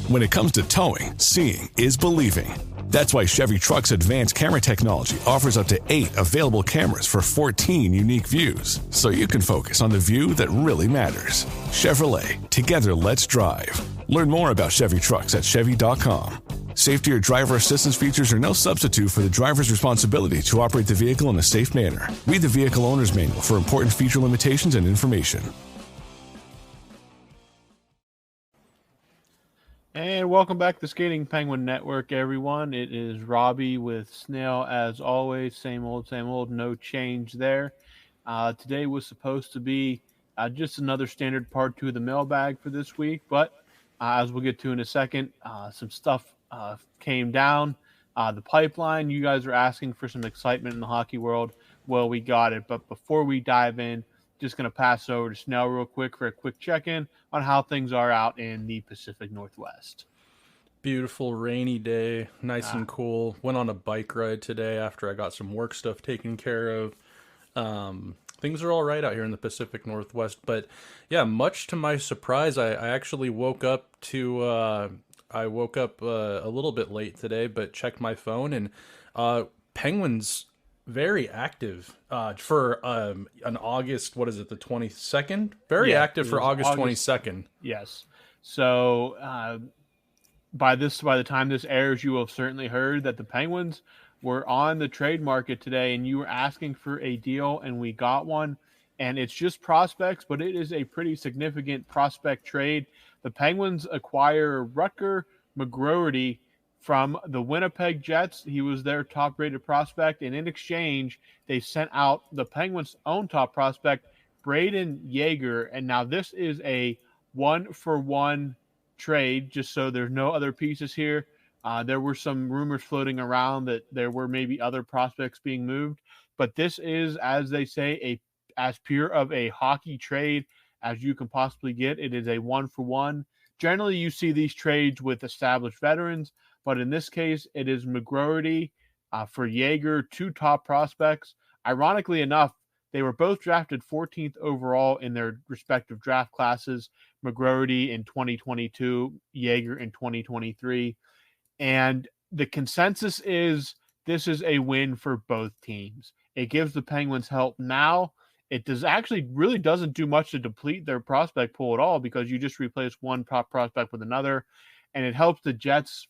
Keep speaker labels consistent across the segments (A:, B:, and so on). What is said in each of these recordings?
A: When it comes to towing, seeing is believing. That's why Chevy Truck's advanced camera technology offers up to 8 available cameras for 14 unique views, so you can focus on the view that really matters. Chevrolet, together let's drive. Learn more about Chevy Trucks at Chevy.com. Safety or driver assistance features are no substitute for the driver's responsibility to operate the vehicle in a safe manner. Read the vehicle owner's manual for important feature limitations and information.
B: And welcome back to the Skating Penguin Network, everyone. It is Robbie with Snail, as always. Same old, no change there. Today was supposed to be just another standard part 2 of the mailbag for this week, but as we'll get to in a second, some stuff came down the pipeline. You guys are asking for some excitement in the hockey world. Well, we got it. But before we dive in, just going to pass over to Snail real quick for a quick check-in on how things are out in the Pacific Northwest.
C: Beautiful rainy day, nice and cool. Went on a bike ride today after I got some work stuff taken care of. Things are all right out here in the Pacific Northwest. But yeah, much to my surprise, I actually woke up a little bit late today, but checked my phone, and Penguins very active for an August, what is it, the 22nd? Very active for August 22nd.
B: Yes. So by the time this airs, you will have certainly heard that the Penguins were on the trade market today, and you were asking for a deal, and we got one. And it's just prospects, but it is a pretty significant prospect trade. The Penguins acquire Rutger McGroarty from the Winnipeg Jets. He was their top-rated prospect, and in exchange, they sent out the Penguins' own top prospect, Brayden Yager. And now this is a one-for-one trade, just so there's no other pieces here. There were some rumors floating around that there were maybe other prospects being moved, but this is, as they say, as pure of a hockey trade as you can possibly get. It is a one-for-one. Generally, you see these trades with established veterans, but in this case, it is McGroarty for Yager, 2 top prospects. Ironically enough, they were both drafted 14th overall in their respective draft classes, McGroarty in 2022, Yager in 2023. And the consensus is this is a win for both teams. It gives the Penguins help now. It really doesn't do much to deplete their prospect pool at all, because you just replace one top prospect with another. And it helps the Jets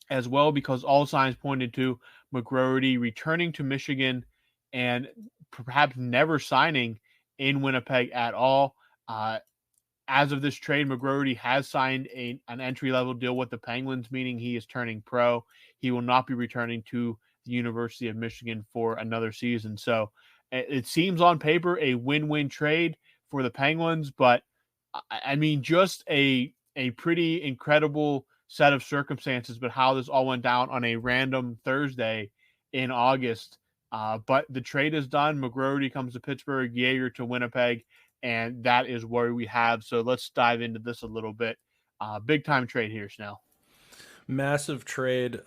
B: as well, because all signs pointed to McGroarty returning to Michigan and perhaps never signing in Winnipeg at all. As of this trade, McGroarty has signed an entry-level deal with the Penguins, meaning he is turning pro. He will not be returning to the University of Michigan for another season. So it seems on paper a win-win trade for the Penguins, but I mean, just a pretty incredible set of circumstances, but how this all went down on a random Thursday in August. But the trade is done. McGroarty comes to Pittsburgh, Yager to Winnipeg, and that is where we have. So let's dive into this a little bit. Big time trade here, Snell.
C: Massive trade.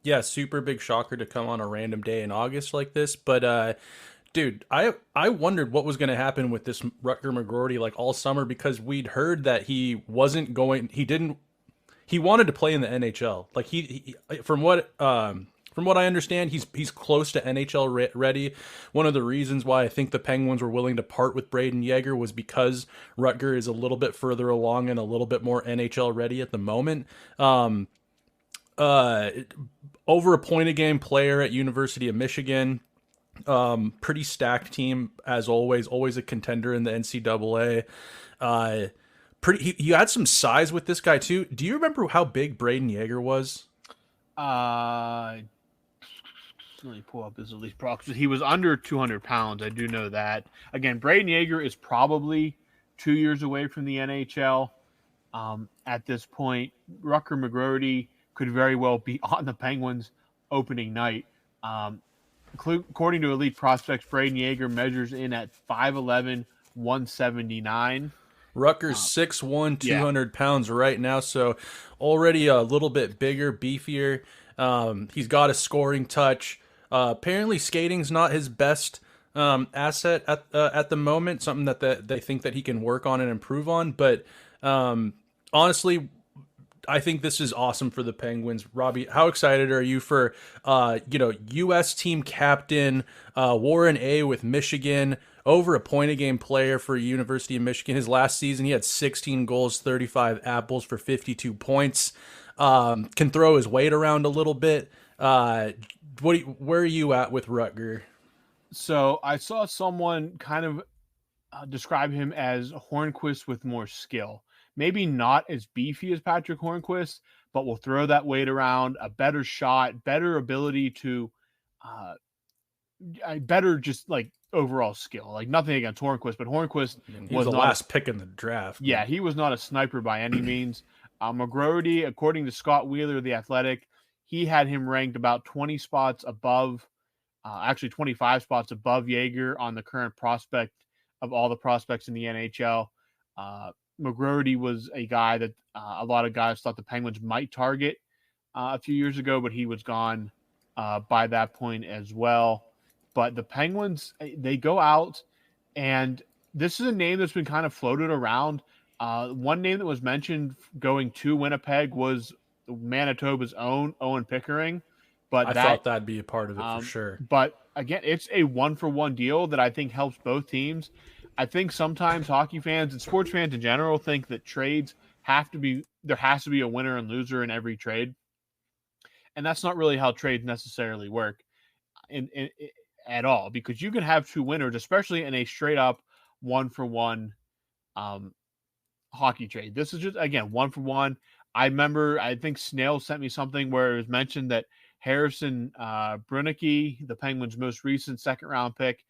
C: Yeah, super big shocker to come on a random day in August like this. But dude, I wondered what was going to happen with this Rutger McGroarty like all summer, because we'd heard that he wanted to play in the NHL. Like he from what I understand, he's close to NHL ready. One of the reasons why I think the Penguins were willing to part with Brayden Yager was because Rutger is a little bit further along and a little bit more NHL ready at the moment. Over a point a game player at University of Michigan. Pretty stacked team as always a contender in the NCAA. You had some size with this guy too. Do you remember how big Brayden Yager was?
B: Let me pull up his elite props. He was under 200 pounds. I do know that. Again, Brayden Yager is probably 2 years away from the NHL at this point. Rutger McGroarty could very well be on the Penguins opening night. According to Elite Prospects, Brayden Yager measures in at 5'11", 179.
C: Rutger's 6'1", 200 pounds right now, so already a little bit bigger, beefier. He's got a scoring touch. Apparently skating's not his best asset at the moment, something that they think that he can work on and improve on. But honestly, I think this is awesome for the Penguins. Robbie, how excited are you for, U.S. team captain Warren A. with Michigan, over a point a game player for University of Michigan? His last season, he had 16 goals, 35 apples for 52 points. Can throw his weight around a little bit. Where are you at with Rutger?
B: So I saw someone kind of describe him as Hornquist with more skill. Maybe not as beefy as Patrick Hornquist, but will throw that weight around, a better shot, better ability to, better just like overall skill. Like nothing against Hornquist, but Hornquist
C: was the last pick in the draft.
B: Yeah, he was not a sniper by any means. McGroarty, according to Scott Wheeler, The Athletic, he had him ranked about 20 spots above, actually 25 spots above Yeager on the current prospect of all the prospects in the NHL. McGroarty was a guy that a lot of guys thought the Penguins might target a few years ago, but he was gone by that point as well. But the Penguins, they go out, and this is a name that's been kind of floated around. One name that was mentioned going to Winnipeg was Manitoba's own Owen Pickering. But
C: I thought that'd be a part of it for sure.
B: But again, it's a 1-for-1 deal that I think helps both teams. I think sometimes hockey fans and sports fans in general think that trades there has to be a winner and loser in every trade. And that's not really how trades necessarily work at all, because you can have two winners, especially in a straight up 1-for-1 hockey trade. This is just, again, 1-for-1. I think Snail sent me something where it was mentioned that Harrison Brunicky, the Penguins' most recent second-round pick,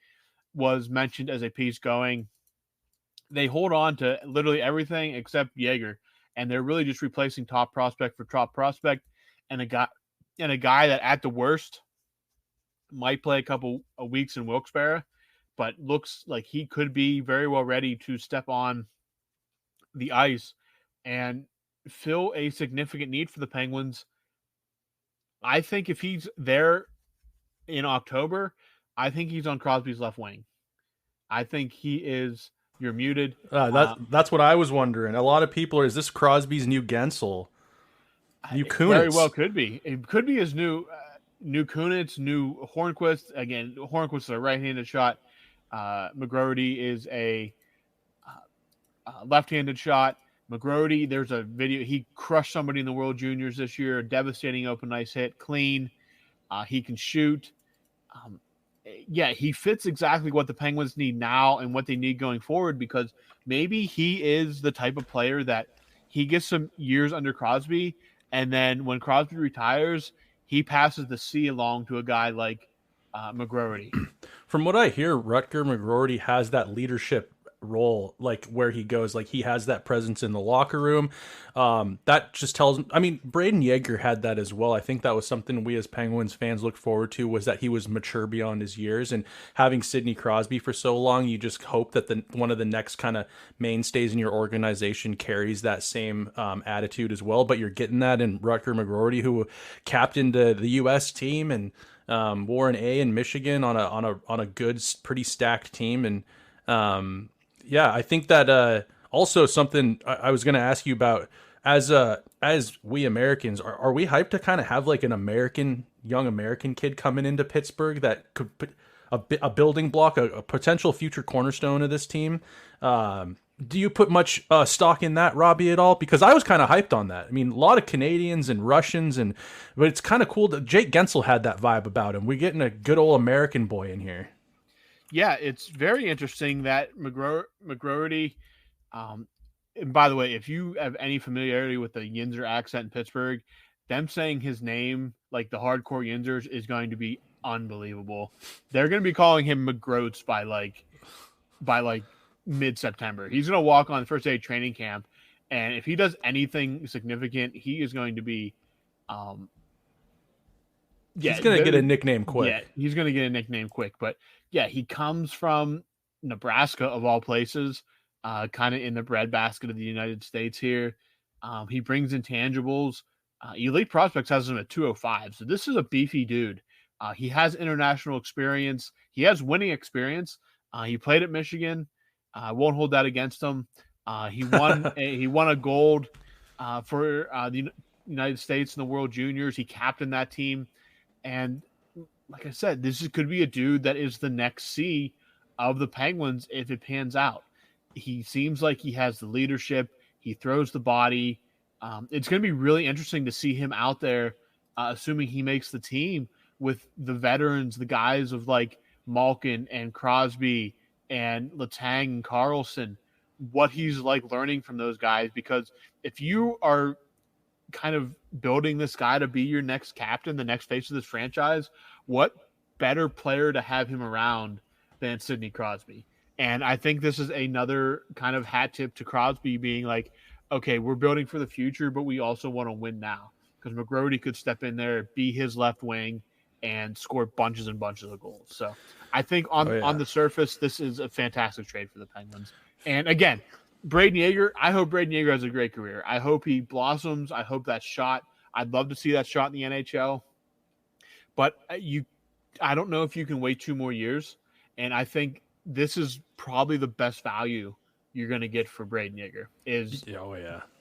B: was mentioned as a piece going. They hold on to literally everything except Yeager, and they're really just replacing top prospect for top prospect, and a guy that at the worst might play a couple of weeks in Wilkes-Barre, but looks like he could be very well ready to step on the ice and fill a significant need for the Penguins. I think if he's there in October, I think he's on Crosby's left wing. I think he is. You're muted.
C: That's what I was wondering. A lot of people is this Crosby's new Gensel? New Kunitz?
B: Very well could be. It could be his new Kunitz, new Hornquist. Again, Hornquist is a right-handed shot. McGroarty is a left-handed shot. McGroarty, there's a video. He crushed somebody in the World Juniors this year. Devastating open ice hit. Clean. He can shoot. He fits exactly what the Penguins need now and what they need going forward, because maybe he is the type of player that he gets some years under Crosby, and then when Crosby retires, he passes the C along to a guy like McGroarty.
C: From what I hear, Rutger McGroarty has that leadership role, like where he goes, like he has that presence in the locker room. That just tells, I mean, Braden Yeager had that as well. I think that was something we as Penguins fans looked forward to, was that he was mature beyond his years, and having Sidney Crosby for so long, you just hope that one of the next kind of mainstays in your organization carries that same attitude as well. But you're getting that in Rutger McGroarty, who captained the U.S. team, and Warren A. in Michigan on a good, pretty stacked team. And I think that also something I was going to ask you about, as we Americans, are we hyped to kind of have like an young American kid coming into Pittsburgh that could put a building block, a potential future cornerstone of this team? Do you put much stock in that, Robbie, at all? Because I was kind of hyped on that. I mean, a lot of Canadians and Russians, but it's kind of cool that Jake Gensel had that vibe about him. We're getting a good old American boy in here.
B: Yeah, it's very interesting that McGroarty, and by the way, if you have any familiarity with the Yinzer accent in Pittsburgh, them saying his name, like the hardcore Yinzers, is going to be unbelievable. They're going to be calling him McGroats by mid-September. He's going to walk on the first day of training camp, and if he does anything significant, he is going to be
C: he's going to get a nickname quick.
B: Yeah, he's going to get a nickname quick. But yeah, he comes from Nebraska, of all places, kind of in the breadbasket of the United States here. He brings intangibles. Elite Prospects has him at 205. So this is a beefy dude. He has international experience. He has winning experience. He played at Michigan. I won't hold that against him. He won a gold for the United States and the World Juniors. He captained that team. And like I said, could be a dude that is the next C of the Penguins if it pans out. He seems like he has the leadership. He throws the body. It's going to be really interesting to see him out there, assuming he makes the team, with the veterans, the guys of like Malkin and Crosby and Letang and Carlson, what he's like learning from those guys. Because if you are kind of building this guy to be your next captain, the next face of this franchise, what better player to have him around than Sidney Crosby? And I think this is another kind of hat tip to Crosby being like, okay, we're building for the future, but we also want to win now. Because McGroarty could step in there, be his left wing, and score bunches and bunches of goals. So I think on the surface, this is a fantastic trade for the Penguins. And again, Braden Yeager, I hope Braden Yeager has a great career. I hope he blossoms. I hope that shot. I'd love to see that shot in the NHL. But I don't know if you can wait 2 more years. And I think this is probably the best value you're going to get for Braden Yeager is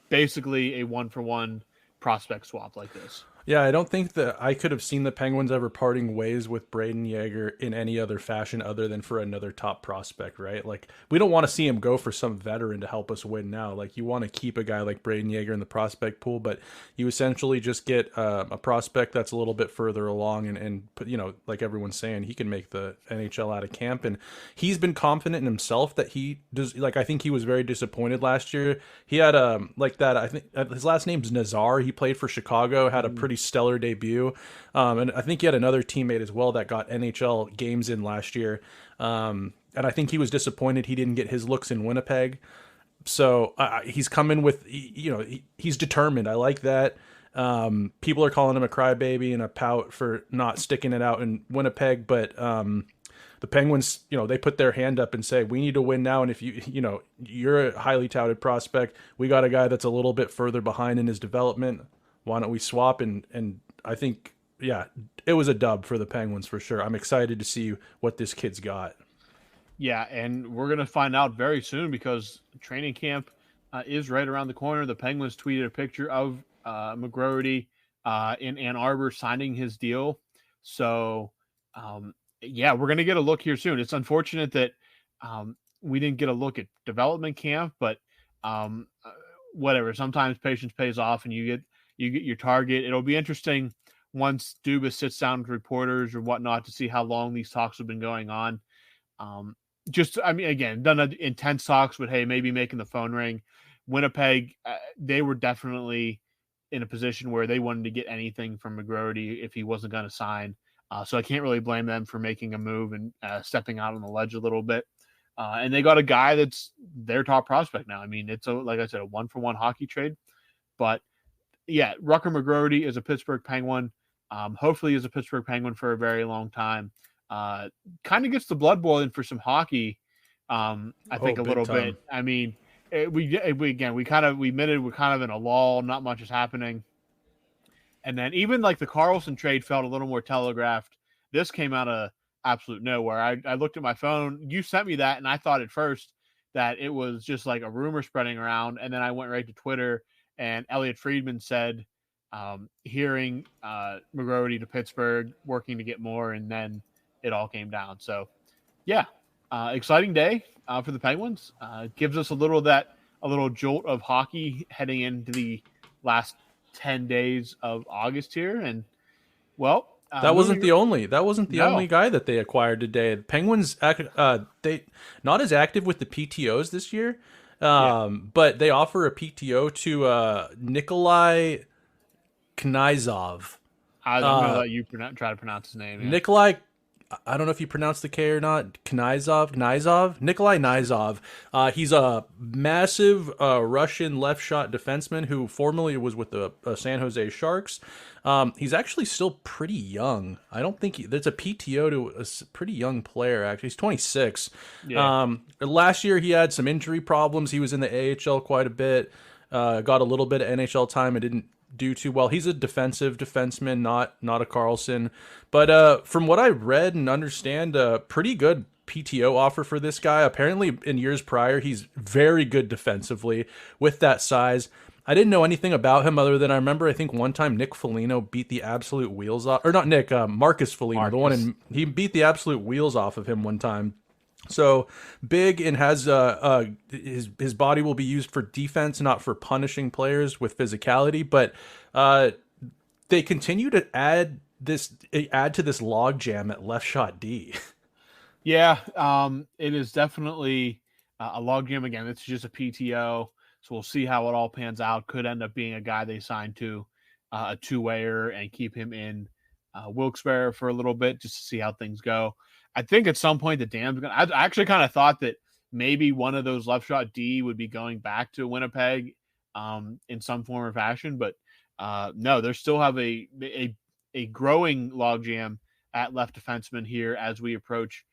B: basically a 1-for-1 prospect swap like this.
C: Yeah, I don't think that I could have seen the Penguins ever parting ways with Braden Yeager in any other fashion other than for another top prospect, right? Like, we don't want to see him go for some veteran to help us win now. Like, you want to keep a guy like Braden Yeager in the prospect pool, but you essentially just get a prospect that's a little bit further along and you know, like everyone's saying, he can make the NHL out of camp. And he's been confident in himself that he does. Like, I think he was very disappointed last year. He had I think his last name's Nazar. He played for Chicago, had a pretty stellar debut, and I think he had another teammate as well that got NHL games in last year, and I think he was disappointed he didn't get his looks in Winnipeg. So he's coming with, you know, he's determined. I like that. People are calling him a crybaby and a pout for not sticking it out in Winnipeg, but the Penguins, you know, they put their hand up and say, we need to win now. And if you're a highly touted prospect, we got a guy that's a little bit further behind in his development. Why don't we swap? And I think, yeah, it was a dub for the Penguins for sure. I'm excited to see what this kid's got.
B: Yeah, and we're going to find out very soon because training camp is right around the corner. The Penguins tweeted a picture of McGroarty in Ann Arbor signing his deal. So, yeah, we're going to get a look here soon. It's unfortunate that we didn't get a look at development camp, but whatever. Sometimes patience pays off and you get your target. It'll be interesting once Dubas sits down with reporters or whatnot to see how long these talks have been going on. Again, done intense talks, but hey, maybe making the phone ring. Winnipeg, they were definitely in a position where they wanted to get anything from McGroarty if he wasn't going to sign. So I can't really blame them for making a move and stepping out on the ledge a little bit. And they got a guy that's their top prospect now. I mean, it's like I said, a 1-for-1 hockey trade, but yeah, Rucker McGroarty is a Pittsburgh Penguin. Hopefully is a Pittsburgh Penguin for a very long time. Kind of gets the blood boiling for some hockey. I think a little bit. I mean, we kind of admitted we're kind of in a lull. Not much is happening. And then even like the Carlson trade felt a little more telegraphed. This came out of absolute nowhere. I looked at my phone. You sent me that, and I thought at first that it was just like a rumor spreading around. And then I went right to Twitter. And Elliot Friedman said, hearing McGroarty to Pittsburgh, working to get more, and then it all came down. So, yeah, exciting day for the Penguins. Gives us a little jolt of hockey heading into the last 10 days of August here. And well,
C: that wasn't the only guy that they acquired today. The Penguins, they not as active with the PTOs this year. But they offer a PTO to Nikolai Knyzhov.
B: I don't know that you try to pronounce his name. Yeah.
C: Nikolai, I don't know if you pronounce the K or not. Nikolai Knyzhov. He's a massive Russian left shot defenseman who formerly was with the San Jose Sharks. He's actually still pretty young. I don't think there's a PTO to a pretty young player, actually. He's 26. Yeah. Last year he had some injury problems. He was in the AHL quite a bit, got a little bit of NHL time and didn't do too well. He's a defensive defenseman, not a Carlson. But from what I read and understand, a pretty good PTO offer for this guy. Apparently in years prior, he's very good defensively with that size. I didn't know anything about him other than I remember, I think one time Nick Foligno beat the absolute wheels off, or not Nick, Marcus Foligno, the one he beat the absolute wheels off of him one time. So big, and has his body will be used for defense, not for punishing players with physicality. But they continue to add to this log jam at left shot D.
B: Yeah, it is definitely a logjam. Again, it's just a PTO, so we'll see how it all pans out. Could end up being a guy they sign to a two-wayer and keep him in Wilkes-Barre for a little bit just to see how things go. I think at some point the Dam's going to – I actually kind of thought that maybe one of those left shot D would be going back to Winnipeg in some form or fashion, but no, they still have a growing logjam at left defenseman here as we approach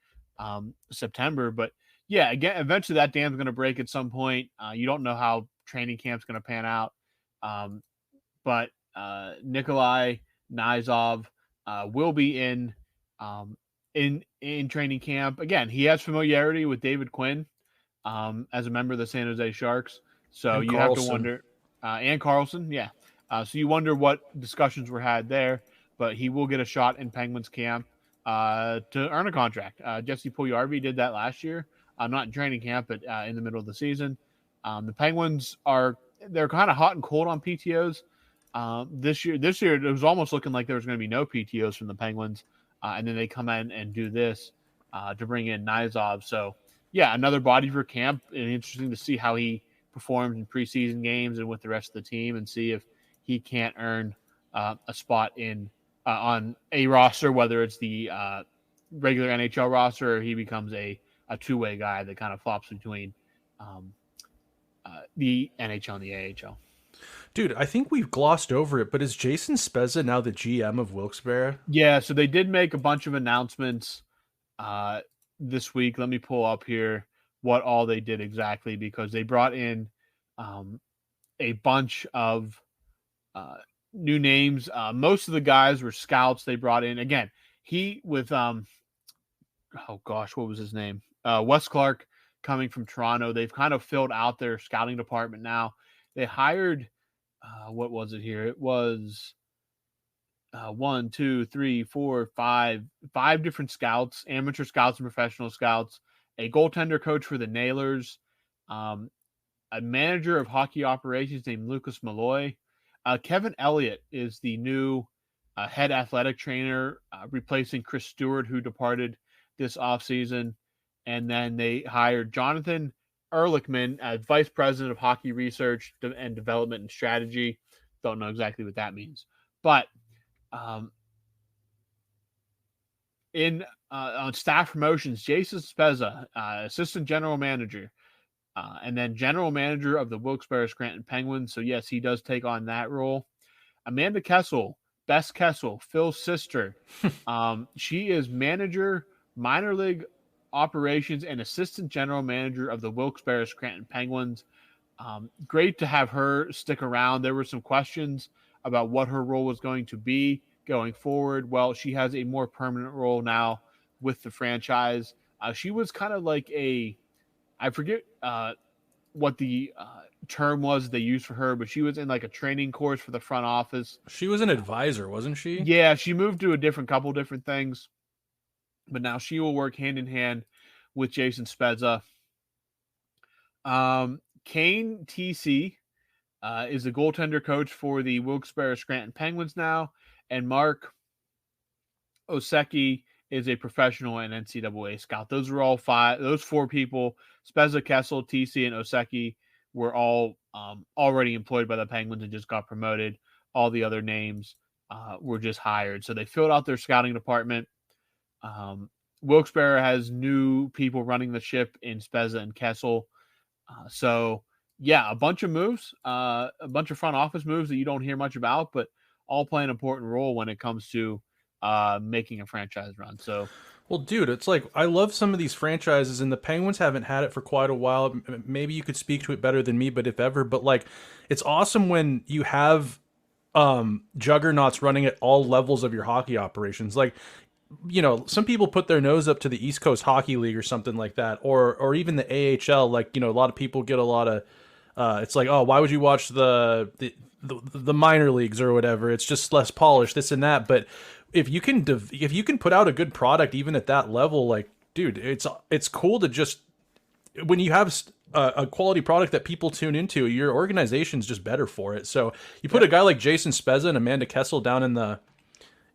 B: September. But yeah, again, eventually that dam's going to break at some point. You don't know how training camp's going to pan out. But Nikolai Nizov will be in training camp. Again, he has familiarity with David Quinn as a member of the San Jose Sharks. So you have to wonder, and Carlson. Yeah. So you wonder what discussions were had there, but he will get a shot in Penguins camp to earn a contract. Jesse Puljujarvi did that last year, not in training camp, but in the middle of the season. The Penguins they're kind of hot and cold on PTOs. This year it was almost looking like there was going to be no PTOs from the Penguins, and then they come in and do this to bring in Nizov. So yeah, another body for camp, and interesting to see how he performs in preseason games and with the rest of the team, and see if he can't earn a spot in on a roster, whether it's the regular NHL roster or he becomes a two-way guy that kind of flops between the NHL and the AHL.
C: Dude, I think we've glossed over it, but is Jason Spezza now the GM of Wilkes-Barre?
B: Yeah, so they did make a bunch of announcements this week. Let me pull up here what all they did exactly, because they brought in a bunch of new names. Most of the guys were scouts they brought in. Again, he with what was his name? Wes Clark coming from Toronto. They've kind of filled out their scouting department now. They hired what was it here? It was 1, 2, 3, 4, 5 different scouts, amateur scouts and professional scouts, a goaltender coach for the Nailers, a manager of hockey operations named Lucas Malloy. Kevin Elliott is the new head athletic trainer, replacing Chris Stewart, who departed this offseason. And then they hired Jonathan Ehrlichman as vice president of hockey research and development and strategy. Don't know exactly what that means. But on staff promotions, Jason Spezza, assistant general manager, and then general manager of the Wilkes-Barre Scranton Penguins. So, yes, he does take on that role. Amanda Kessel, Bess Kessel, Phil's sister. She is manager, minor league operations, and assistant general manager of the Wilkes-Barre Scranton Penguins. Great to have her stick around. There were some questions about what her role was going to be going forward. Well, she has a more permanent role now with the franchise. She was kind of like I forget what the term was they used for her, but she was in like a training course for the front office.
C: She was an advisor, wasn't she?
B: Yeah, she moved to couple different things, but now she will work hand in hand with Jason Spezza. Kane TC is the goaltender coach for the Wilkes-Barre Scranton Penguins now, and Mark Osecki is a professional and NCAA scout. Those are all those four people, Spezza, Kessel, TC, and Osecki, were all already employed by the Penguins and just got promoted. All the other names were just hired. So they filled out their scouting department. Wilkes-Barre has new people running the ship in Spezza and Kessel. So, yeah, a bunch of moves, a bunch of front office moves that you don't hear much about, but all play an important role when it comes to making a franchise run. So,
C: well, dude, it's like I love some of these franchises, and the Penguins haven't had it for quite a while. Maybe you could speak to it better than me, but if ever, but like it's awesome when you have juggernauts running at all levels of your hockey operations. Like, you know, some people put their nose up to the East Coast Hockey League or something like that, or even the AHL. Like, you know, a lot of people get a lot of It's like, oh, why would you watch the minor leagues or whatever? It's just less polished, this and that. But if you can put out a good product even at that level, like, dude, it's cool to just, when you have a quality product that people tune into, your organization's just better for it. So you put a guy like Jason Spezza and Amanda Kessel down in the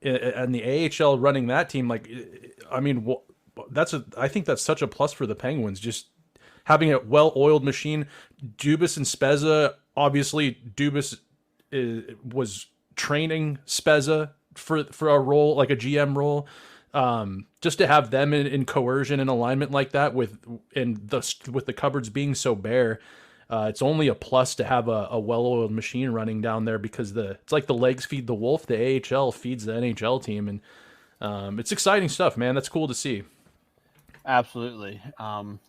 C: AHL running that team, like, I mean, I think that's such a plus for the Penguins, just having a well-oiled machine. Dubas and Spezza, obviously Dubas was training Spezza for a role, like a GM role. Just to have them in coercion and alignment like that with the cupboards being so bare, it's only a plus to have a well-oiled machine running down there, because it's like the legs feed the wolf, the AHL feeds the NHL team, and it's exciting stuff, man. That's cool to see.
B: Absolutely.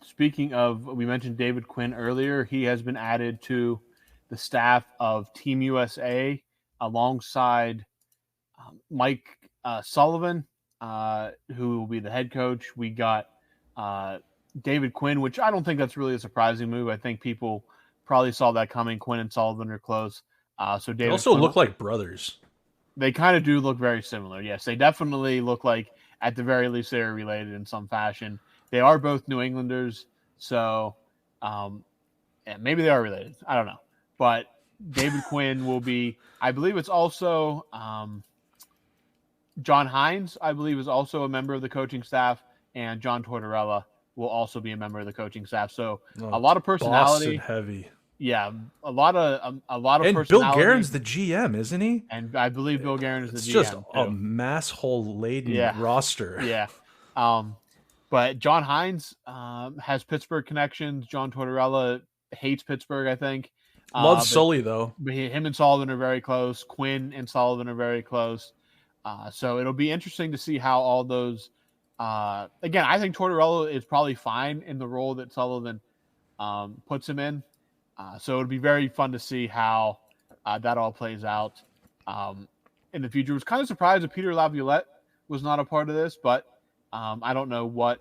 B: Speaking of, we mentioned David Quinn earlier. He has been added to the staff of Team USA alongside Mike Sullivan, who will be the head coach. We got David Quinn, which I don't think that's really a surprising move. I think people probably saw that coming. Quinn and Sullivan are close. So David
C: also
B: Quinn,
C: look like brothers.
B: They kind of do look very similar. Yes, they definitely look like, at the very least, they're related in some fashion. They are both New Englanders, so maybe they are related. I don't know. But David Quinn will be, I believe it's also John Hines, I believe, is also a member of the coaching staff, and John Tortorella will also be a member of the coaching staff. So a lot of personality.
C: Boston heavy.
B: Yeah, a lot of
C: and
B: personality.
C: Bill Guerin's the GM, isn't he?
B: And I believe Bill Guerin is the GM.
C: It's just
B: too.
C: a mass hole laden roster.
B: Yeah. But John Hines has Pittsburgh connections. John Tortorella hates Pittsburgh, I think.
C: Loves Sully, though.
B: But him and Sullivan are very close. Quinn and Sullivan are very close. So it'll be interesting to see how all those again, I think Tortorella is probably fine in the role that Sullivan puts him in. So it'll be very fun to see how that all plays out in the future. I was kind of surprised that Peter Laviolette was not a part of this, but I don't know what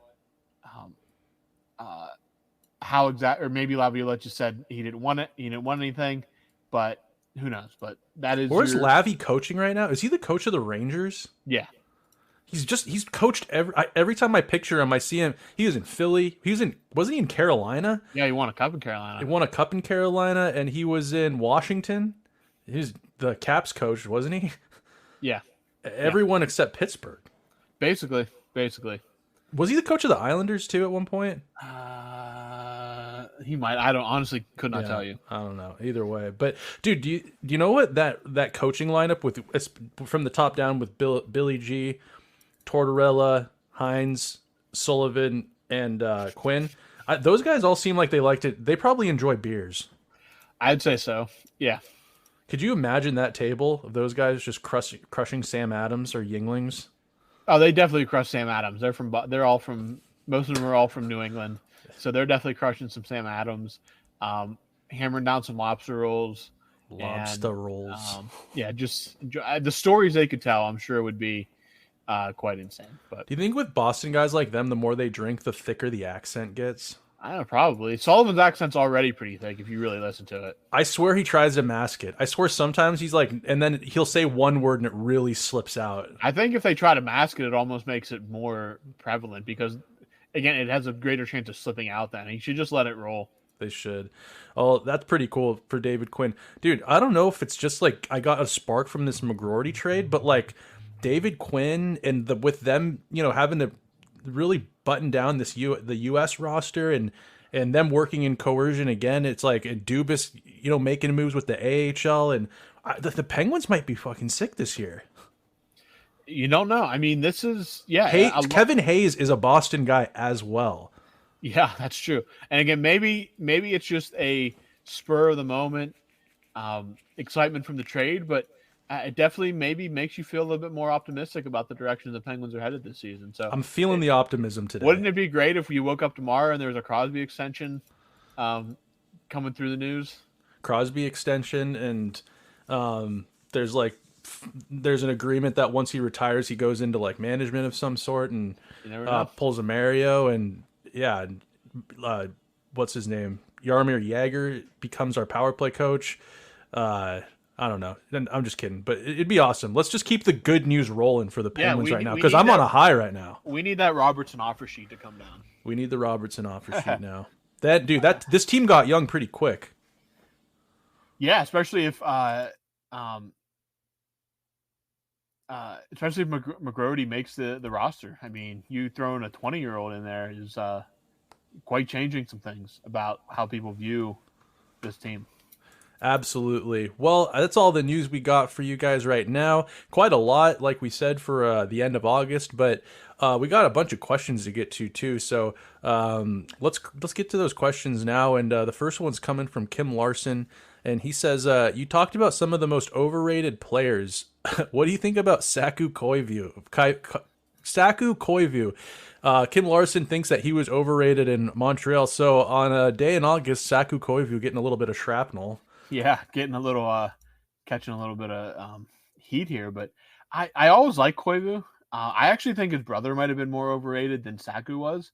B: how exact, or maybe Laviolette just said he didn't want it. He didn't want anything, but who knows? But that is.
C: Where's Lavi coaching right now? Is he the coach of the Rangers?
B: Yeah.
C: He's coached every time I picture him, I see him. He was in Philly. Wasn't he in Carolina?
B: Yeah, he won a cup in Carolina.
C: He won a cup in Carolina, and he was in Washington. He was the Caps coach, wasn't he?
B: Yeah.
C: Everyone except Pittsburgh.
B: Basically.
C: Was he the coach of the Islanders too at one point?
B: He might. I don't honestly could not tell you.
C: I don't know. Either way, but dude, do you know what that coaching lineup with from the top down with Billy G, Tortorella, Hines, Sullivan, and Quinn? Those guys all seem like they liked it. They probably enjoy beers.
B: I'd say so. Yeah.
C: Could you imagine that table of those guys just crushing Sam Adams or Yinglings?
B: Oh, they definitely crush Sam Adams. Most of them are all from New England. So they're definitely crushing some Sam Adams, hammering down some lobster rolls. Yeah, just the stories they could tell, I'm sure would be quite insane. But
C: do you think with Boston guys like them, the more they drink, the thicker the accent gets?
B: I don't know, probably. Sullivan's accent's already pretty thick if you really listen to it.
C: I swear he tries to mask it. I swear sometimes he's like, and then he'll say one word and it really slips out.
B: I think if they try to mask it, it almost makes it more prevalent because, again, it has a greater chance of slipping out then. He should just let it roll.
C: They should. Oh, that's pretty cool for David Quinn. Dude, I don't know if it's just like I got a spark from this McGroarty trade, but like David Quinn and with them, having to really button down the U.S. roster and them working in coercion again. It's like Dubas, making moves with the AHL, and the Penguins might be fucking sick this year.
B: You don't know. I mean, this is
C: Kevin Hayes is a Boston guy as well.
B: Yeah, that's true. And again, maybe it's just a spur of the moment excitement from the trade, but it definitely maybe makes you feel a little bit more optimistic about the direction the Penguins are headed this season. So
C: I'm feeling the optimism today.
B: Wouldn't it be great if you woke up tomorrow and there was a Crosby extension coming through the news?
C: Crosby extension, and there's an agreement that once he retires, he goes into like management of some sort and pulls a Mario and what's his name? Jaromir Jagr becomes our power play coach. I don't know. I'm just kidding, but it'd be awesome. Let's just keep the good news rolling for the Penguins right now, because I'm on a high right now.
B: We need that Robertson offer sheet to come down.
C: We need the Robertson offer sheet now. This team got young pretty quick.
B: Yeah, especially if McGroarty makes the roster. I mean, you throwing a 20-year-old in there is quite changing some things about how people view this team.
C: Absolutely. Well, that's all the news we got for you guys right now. Quite a lot, like we said, for the end of August, but we got a bunch of questions to get to too. So let's get to those questions now. And the first one's coming from Kim Larson, and he says, "You talked about some of the most overrated players. What do you think about Saku Koivu?" Saku Koivu. Kim Larson thinks that he was overrated in Montreal. So on a day in August, Saku Koivu getting a little bit of shrapnel.
B: Yeah, getting a little, catching a little bit of heat here. But I always like Koivu. I actually think his brother might have been more overrated than Saku was.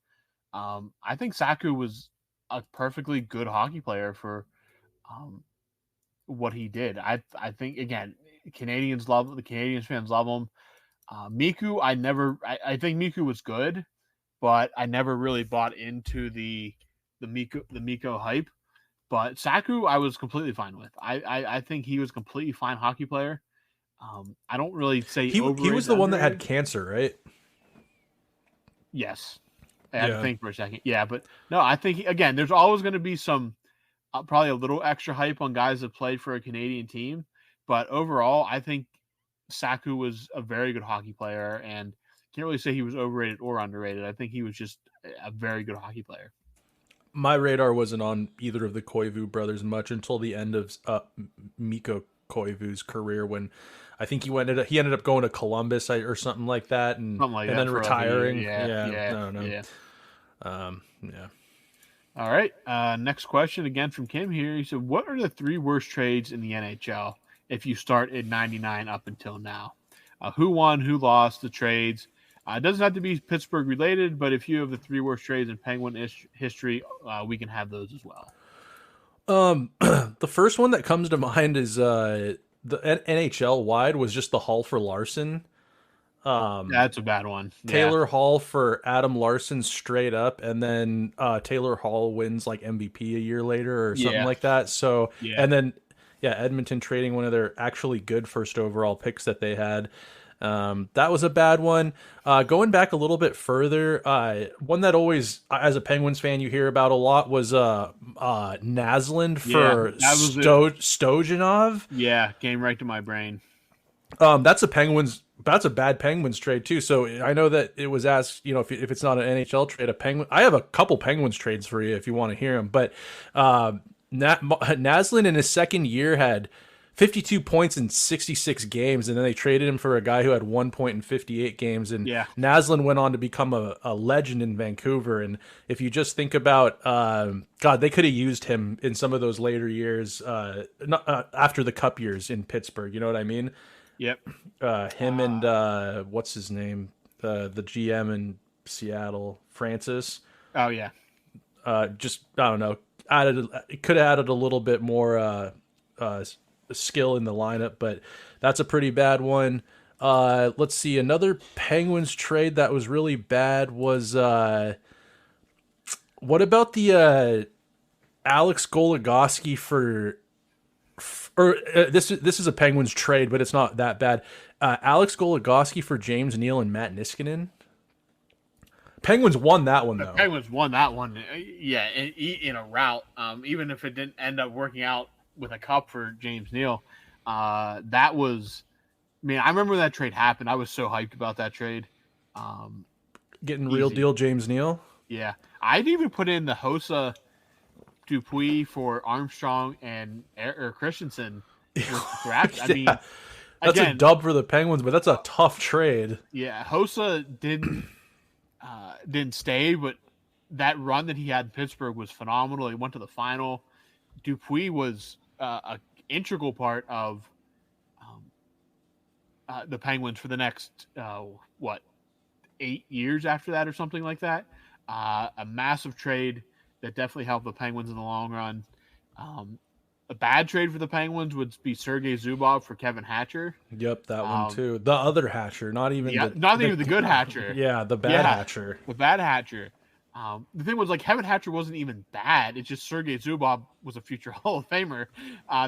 B: I think Saku was a perfectly good hockey player for what he did. I think, again, the Canadians fans love him. Miku, I think Miku was good, but I never really bought into the Miko hype. But Saku, I was completely fine with. I think he was a completely fine hockey player. I don't really say
C: he was the one that had cancer, right?
B: Yes, I had to think for a second. Yeah, but no, I think again, there's always going to be some probably a little extra hype on guys that played for a Canadian team. But overall, I think Saku was a very good hockey player, and can't really say he was overrated or underrated. I think he was just a very good hockey player.
C: My radar wasn't on either of the Koivu brothers much until the end of Mikko Koivu's career, when I think he ended up going to Columbus or something like that, and then retiring. Yeah.
B: All right. Next question again from Kim here. He said, "What are the 3 worst trades in the NHL if you start at 99 up until now? Who won? Who lost the trades? It doesn't have to be Pittsburgh related, but if you have the 3 worst trades in Penguin history, we can have those as well."
C: The first one that comes to mind is the NHL wide was just the Hall for Larson.
B: That's a bad one.
C: Taylor Hall for Adam Larson straight up, and then Taylor Hall wins like MVP a year later or something like that. So and then Edmonton trading one of their actually good first overall picks that they had. That was a bad one. Going back a little bit further, one that always, as a Penguins fan, you hear about a lot was Naslund for Stojanov.
B: Yeah, came right to my brain.
C: That's a bad Penguins trade too. So I know that it was asked, if it's not an NHL trade, I have a couple Penguins trades for you if you want to hear them. But Naslund in his second year had 52 points in 66 games, and then they traded him for a guy who had 1 point in 58 games. And Naslund went on to become a legend in Vancouver. And if you just think about, they could have used him in some of those later years, after the Cup years in Pittsburgh. You know what I mean?
B: Yep.
C: Him and what's his name? The GM in Seattle, Francis.
B: Oh yeah.
C: Just I don't know. Could have added a little bit more skill in the lineup, but that's a pretty bad one. Let's see. Another Penguins trade that was really bad was what about the Alex Goligoski for? This is a Penguins trade, but it's not that bad. Alex Goligoski for James Neal and Matt Niskanen. Penguins won that one, though.
B: Penguins won that one, in a rout. Even if it didn't end up working out with a cup for James Neal, that was. I mean, I remember when that trade happened. I was so hyped about that trade.
C: Getting real deal James Neal.
B: Yeah, I'd even put in the Hossa Dupuis for Armstrong and Christensen. Draft. I mean,
C: that's a dub for the Penguins, but that's a tough trade.
B: Yeah, Hossa didn't stay, but that run that he had in Pittsburgh was phenomenal. He went to the final. Dupuis was an integral part of the Penguins for the next 8 years after that, or something like that. A massive trade. that definitely helped the Penguins in the long run. A bad trade for the Penguins would be Sergei Zubov for Kevin Hatcher.
C: Yep, that one too. The other Hatcher, not even
B: the good Hatcher.
C: Yeah, the bad Hatcher.
B: The bad Hatcher. The thing was, like, Kevin Hatcher wasn't even bad. It's just Sergei Zubov was a future Hall of Famer.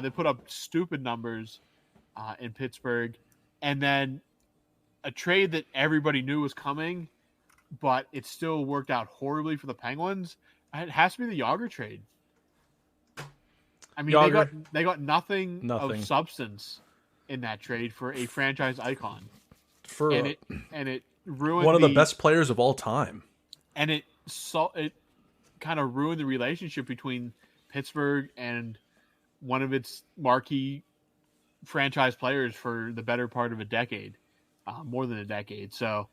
B: They put up stupid numbers in Pittsburgh. And then a trade that everybody knew was coming, but it still worked out horribly for the Penguins. It has to be the Yager trade. I mean, they got nothing of substance in that trade for a franchise icon. And it ruined
C: one of the best players of all time.
B: And it kind of ruined the relationship between Pittsburgh and one of its marquee franchise players for the better part of a decade, more than a decade. So,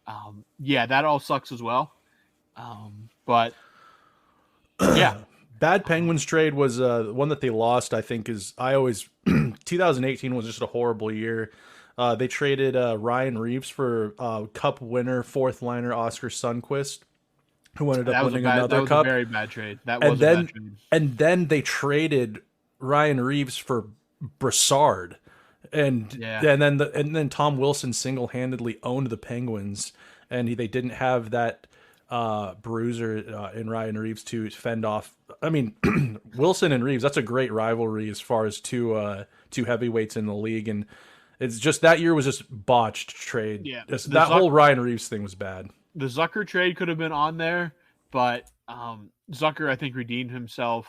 B: that all sucks as well. But yeah.
C: Bad Penguins trade was one that they lost, I think, 2018 was just a horrible year. They traded Ryan Reeves for Cup winner, fourth liner Oscar Sundqvist, who ended up winning another Cup.
B: That was a very bad trade. That was a bad trade.
C: And then they traded Ryan Reeves for Brassard. And then Tom Wilson single-handedly owned the Penguins, and they didn't have that bruiser in Ryan Reeves to fend off. I mean, Wilson and Reeves, that's a great rivalry as far as two heavyweights in the league, and it's just that year was just botched trade.
B: Yeah,
C: that whole Ryan Reeves thing was bad.
B: The Zucker trade could have been on there, but Zucker, I think, redeemed himself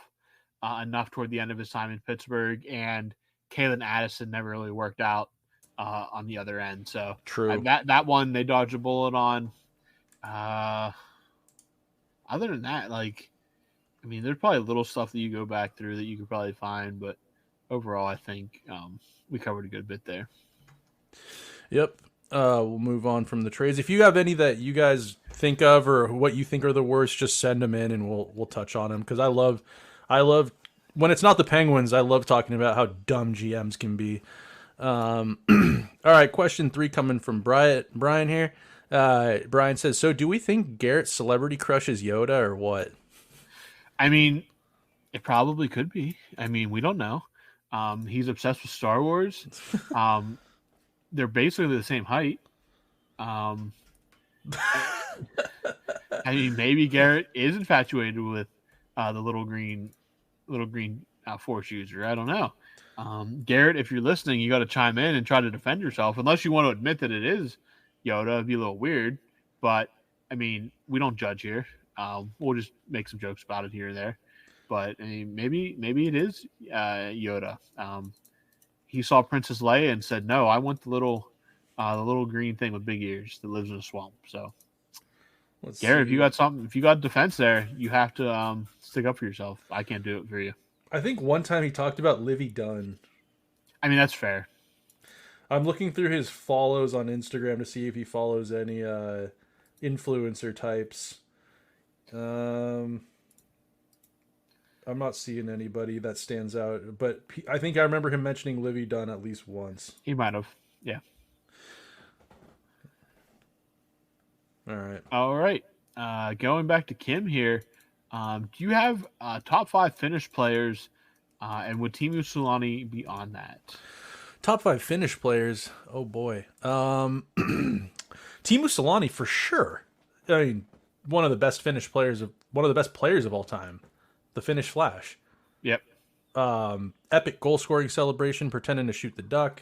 B: enough toward the end of his time in Pittsburgh, and Kalen Addison never really worked out on the other end. So
C: true.
B: That one they dodged a bullet on. Other than that, there's probably little stuff that you go back through that you could probably find, but overall, I think we covered a good bit there.
C: Yep. We'll move on from the trades. If you have any that you guys think of or what you think are the worst, just send them in and we'll touch on them, because I love when it's not the Penguins. I love talking about how dumb GMs can be. All right, question 3 coming from Brian here. Brian says, so do we think Garrett's celebrity crush is Yoda or what?
B: I mean, it probably could be. I mean, we don't know. He's obsessed with Star Wars. They're basically the same height. I mean, maybe Garrett is infatuated with the little green Force user. I don't know. Garrett, if you're listening, you got to chime in and try to defend yourself. Unless you want to admit that it is Yoda, it'd be a little weird. But I mean, we don't judge here. We'll just make some jokes about it here and there. But I mean, maybe it is Yoda. He saw Princess Leia and said, "No, I want the little green thing with big ears that lives in a swamp." So, Garrett, if you got defense there, you have to stick up for yourself. I can't do it for you.
C: I think one time he talked about Livy Dunn.
B: I mean, that's fair.
C: I'm looking through his follows on Instagram to see if he follows any influencer types. I'm not seeing anybody that stands out, but I think I remember him mentioning Livy Dunn at least once.
B: He might have, yeah. All right. Going back to Kim here, do you have top 5 Finnish players, and would Teemu Selanne be on that?
C: Top 5 Finnish players? Oh boy. Teemu Selanne for sure. I mean, one of the best players of all time. The Finnish Flash.
B: Yep.
C: Epic goal scoring celebration, pretending to shoot the duck.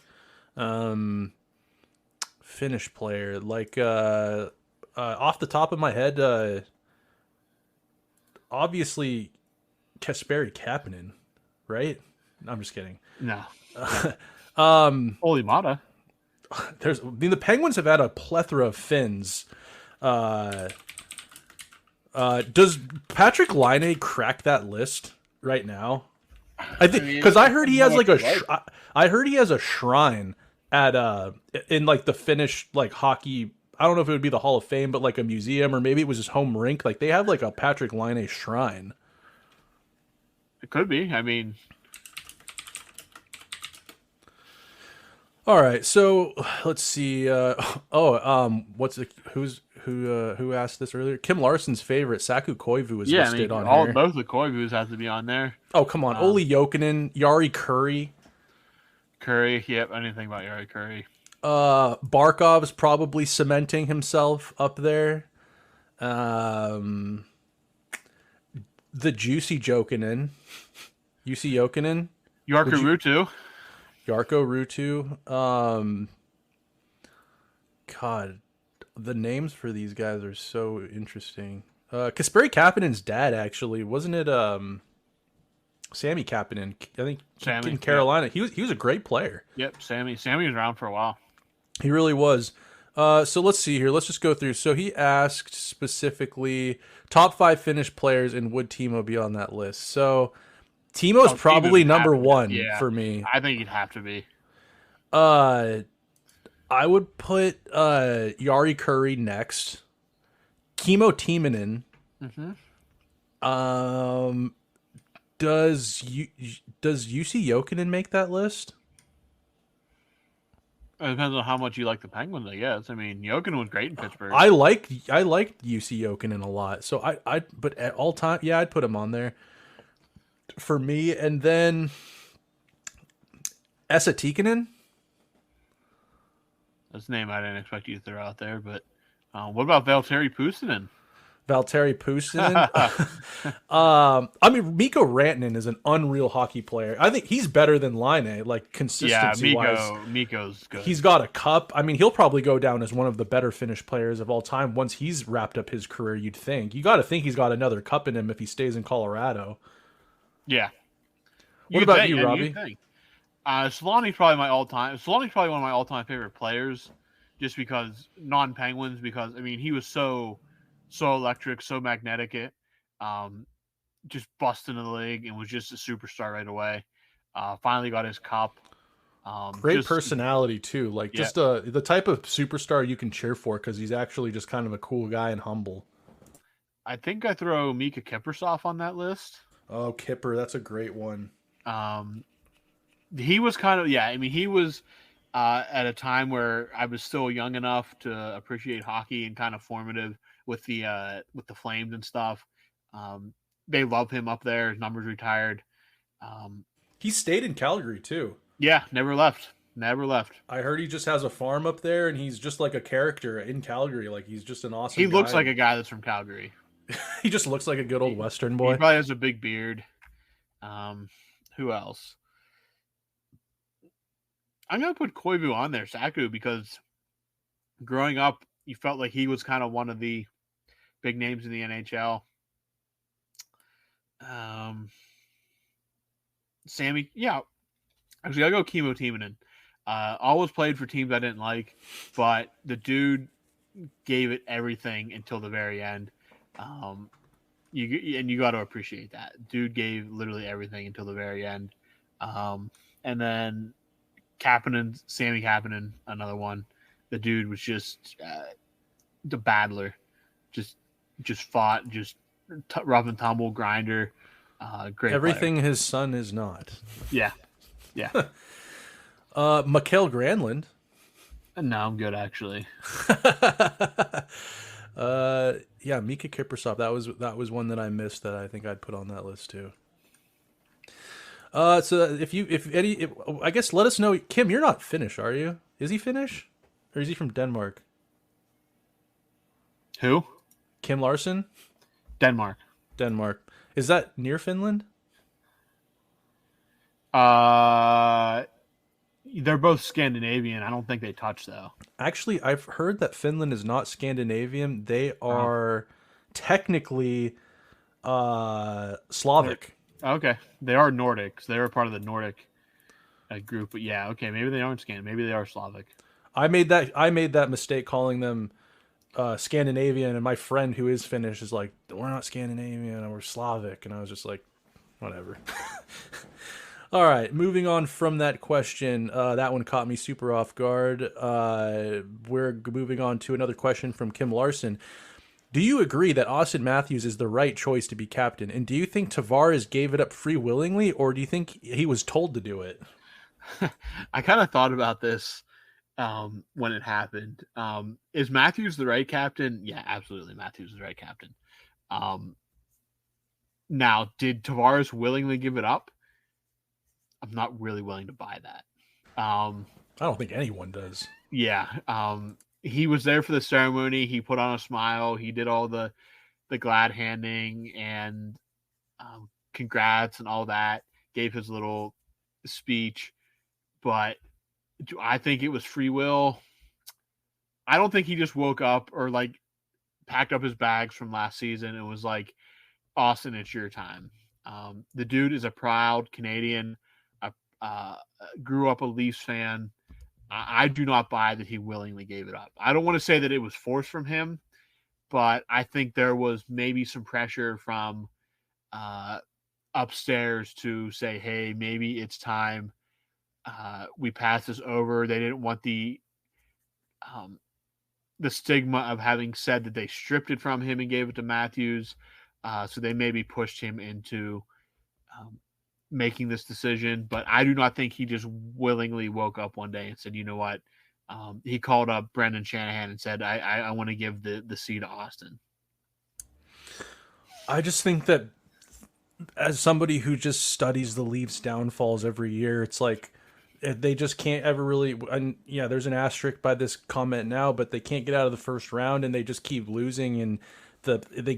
C: Finnish player, off the top of my head, obviously Kasperi Kapanen, right? I'm just kidding.
B: No. Oli Mata.
C: The Penguins have had a plethora of Finns. Does Patrick Laine crack that list right now? I think because I heard he has I heard he has a shrine at in the Finnish hockey. I don't know if it would be the Hall of Fame, but a museum, or maybe it was his home rink. They have a Patrick Laine shrine.
B: It could be. I mean,
C: all right. So let's see. Who's who asked this earlier. Kim Larson's favorite, Saku Koivu, was
B: Yeah, I
C: listed
B: mean,
C: on
B: all
C: here.
B: both the Koivus have to be on there.
C: Oh, come on. Olli Jokinen, Yari Curry.
B: Curry, yep, anything about Yari Curry.
C: Barkov's probably cementing himself up there. The Juicy Jokinen. Jussi Jokinen.
B: Jarkko
C: Ruutu. God, the names for these guys are so interesting. Kasperi Kapanen's dad, actually, wasn't it? Sammy Kapanen, I think, in Carolina. Yeah. He was a great player.
B: Yep, Sammy was around for a while.
C: He really was. So let's see here. Let's just go through. So he asked specifically top 5 Finnish players, and would Timo be on that list? So Timo's probably number 1 for me.
B: I think he'd have to be.
C: I would put Jari Kurri next. Kimmo Timonen.
B: Mm-hmm.
C: Does Jussi Jokinen make that list?
B: It depends on how much you like the Penguins, I guess. I mean, Jokinen was great in Pittsburgh.
C: I liked Jussi Jokinen a lot. So but at all time, yeah, I'd put him on there for me. And then Esa Tikkanen.
B: That's a name I didn't expect you to throw out there, but what about Valtteri Puustinen?
C: Valtteri Puustinen. I mean, Mikko Rantanen is an unreal hockey player. I think he's better than Laine, like consistency-wise.
B: Yeah, Mikko's good.
C: He's got a cup. I mean, he'll probably go down as one of the better Finnish players of all time once he's wrapped up his career, you'd think. You got to think he's got another cup in him if he stays in Colorado.
B: Yeah.
C: What about you, Robbie?
B: Solani's probably one of my all-time favorite players, just because non-Penguins. Because I mean, he was so electric, so magnetic. Just busted into the league and was just a superstar right away. Finally got his cup.
C: Great personality too. Like just the type of superstar you can cheer for because he's actually just kind of a cool guy and humble.
B: I think I throw Mika Kiprusoff on that list.
C: Oh, Kipper, that's a great one.
B: He was kind of he was at a time where I was still young enough to appreciate hockey and kind of formative with the Flames and stuff. They love him up there. His number's retired.
C: He stayed in Calgary too.
B: Yeah, never left.
C: I heard he just has a farm up there, and he's just like a character in Calgary. Like he's just an awesome.
B: He looks like a guy that's from Calgary.
C: He just looks like a good old Western boy.
B: He probably has a big beard. Who else? I'm gonna put Koivu on there, Saku, because growing up, you felt like he was kind of one of the big names in the NHL. Sammy, yeah. Actually, I'll go Kimmo Timonen. Always played for teams I didn't like, but the dude gave it everything until the very end. You got to appreciate that. Dude gave literally everything until the very end. And then Sammy Kapanen, another one. The dude was just the battler, just fought, just rough and tumble grinder. Great.
C: Everything
B: player.
C: His son is not.
B: Yeah.
C: Mikael Granlund.
B: No, I'm good actually.
C: Mika Kiprusoff. That was one that I missed that I think I'd put on that list too. So I guess let us know. Kim, you're not Finnish, are you? Is he Finnish, or is he from Denmark?
B: Who?
C: Kim Larsson.
B: Denmark.
C: Is that near Finland?
B: They're both Scandinavian. I don't think they touch though.
C: Actually, I've heard that Finland is not Scandinavian. They are technically Slavic.
B: Okay, they are Nordics. They are part of the Nordic group. But yeah, okay, maybe they aren't Scandinavian. Maybe they are Slavic.
C: I made that mistake calling them Scandinavian, and my friend who is Finnish is like, we're not Scandinavian, we're Slavic, and I was just like, whatever. All right, moving on from that question. That one caught me super off guard. We're moving on to another question from Kim Larson. Do you agree that Austin Matthews is the right choice to be captain? And do you think Tavares gave it up free willingly, or do you think he was told to do it?
B: I kind of thought about this when it happened. Is Matthews the right captain? Yeah, absolutely. Matthews is the right captain. Now, did Tavares willingly give it up? I'm not really willing to buy that.
C: I don't think anyone does.
B: Yeah. He was there for the ceremony. He put on a smile. He did all the glad handing and congrats and all that. Gave his little speech. But do I think it was free will? I don't think he just woke up or like packed up his bags from last season and was like, Austin, it's your time. The dude is a proud Canadian, grew up a Leafs fan. I do not buy that he willingly gave it up. I don't want to say that it was forced from him, but I think there was maybe some pressure from upstairs to say, hey, maybe it's time we pass this over. They didn't want the stigma of having said that they stripped it from him and gave it to Matthews. So they maybe pushed him into making this decision. But I do not think he just willingly woke up one day and said, you know what? He called up Brendan Shanahan and said, I want to give the C to Austin.
C: I just think that as somebody who just studies the Leafs downfalls every year, it's like they just can't ever really, and yeah, there's an asterisk by this comment now, but they can't get out of the first round and they just keep losing, and they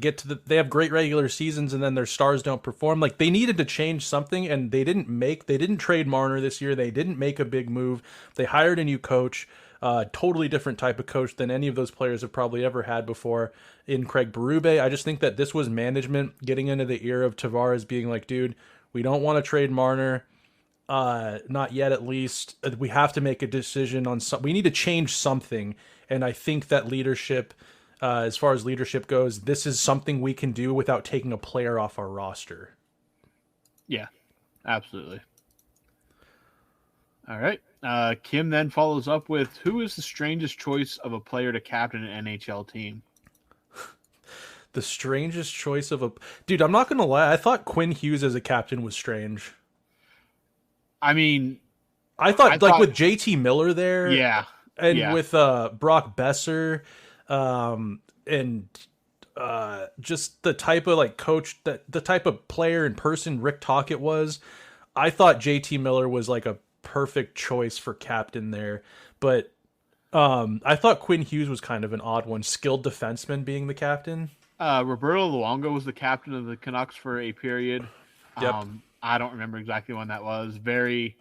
C: have great regular seasons and then their stars don't perform. Like, they needed to change something, and they didn't trade Marner this year. They didn't make a big move. They hired a new coach, totally different type of coach than any of those players have probably ever had before in Craig Berube. I just think that this was management getting into the ear of Tavares being like, dude, we don't want to trade Marner. Not yet, at least. We have to make a decision on we need to change something. And I think that leadership, as far as leadership goes, this is something we can do without taking a player off our roster.
B: Yeah, absolutely. All right. Kim then follows up with, who is the strangest choice of a player to captain an NHL team?
C: The strangest choice of a... Dude, I'm not going to lie. I thought Quinn Hughes as a captain was strange.
B: I mean...
C: I thought with JT Miller there...
B: Yeah.
C: And with Brock Besser... and just the type of like coach, the type of player and person Rick Tocchet was, I thought JT Miller was like a perfect choice for captain there. But I thought Quinn Hughes was kind of an odd one, skilled defenseman being the captain.
B: Roberto Luongo was the captain of the Canucks for a period.
C: Yep.
B: I don't remember exactly when that was. I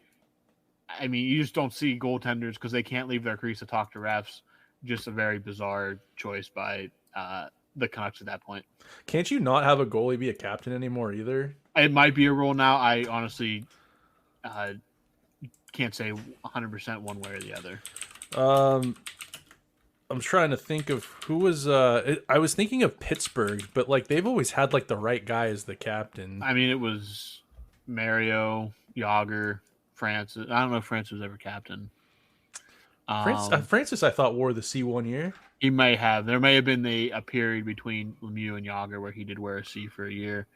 B: mean, you just don't see goaltenders because they can't leave their crease to talk to refs. Just a very bizarre choice by the Canucks at that point.
C: Can't you not have a goalie be a captain anymore either?
B: It might be a rule now. I honestly can't say 100% one way or the other.
C: I'm trying to think of who was... I was thinking of Pittsburgh, but like they've always had like the right guy as the captain.
B: I mean, it was Mario, Yager, Francis. I don't know if Francis was ever captain.
C: Francis, I thought, wore the C one year.
B: He may have. There may have been a period between Lemieux and Yager where he did wear a C for a year.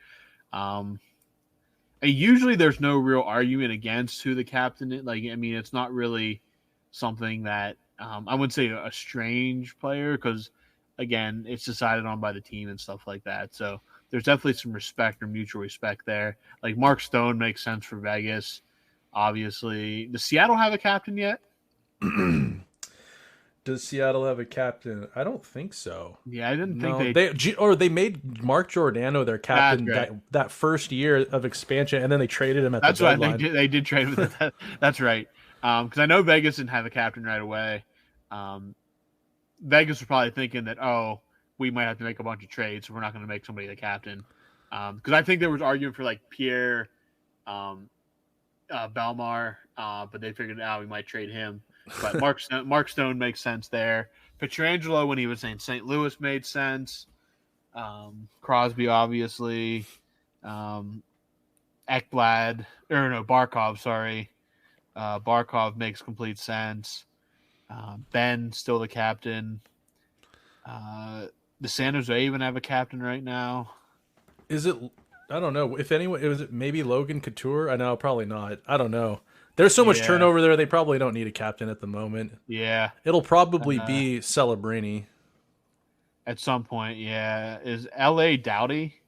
B: And usually there's no real argument against who the captain is. Like, I mean, it's not really something that I wouldn't say a strange player because, again, it's decided on by the team and stuff like that. So there's definitely some respect or mutual respect there. Like, Mark Stone makes sense for Vegas, obviously. Does Seattle have a captain yet?
C: Does Seattle have a captain? I don't think so.
B: Yeah, I didn't think
C: they made Mark Giordano their captain that first year of expansion, and then they traded him at the deadline.
B: That's right. They did trade him. That's right. Because I know Vegas didn't have a captain right away. Vegas was probably thinking that, we might have to make a bunch of trades, so we're not going to make somebody the captain. Because I think there was argument for like Pierre Belmar, but they figured out we might trade him. But Mark Stone makes sense there. Pietrangelo, when he was in St. Louis, made sense. Crosby, obviously. Barkov, sorry. Barkov makes complete sense. Ben, still the captain. The San Jose even have a captain right now.
C: Is it? I don't know. If anyone, was it maybe Logan Couture? I know, probably not. I don't know. There's so much
B: Yeah.
C: turnover there. They probably don't need a captain at the moment.
B: Yeah.
C: It'll probably be Celebrini.
B: At some point, yeah. Is L.A. Doughty?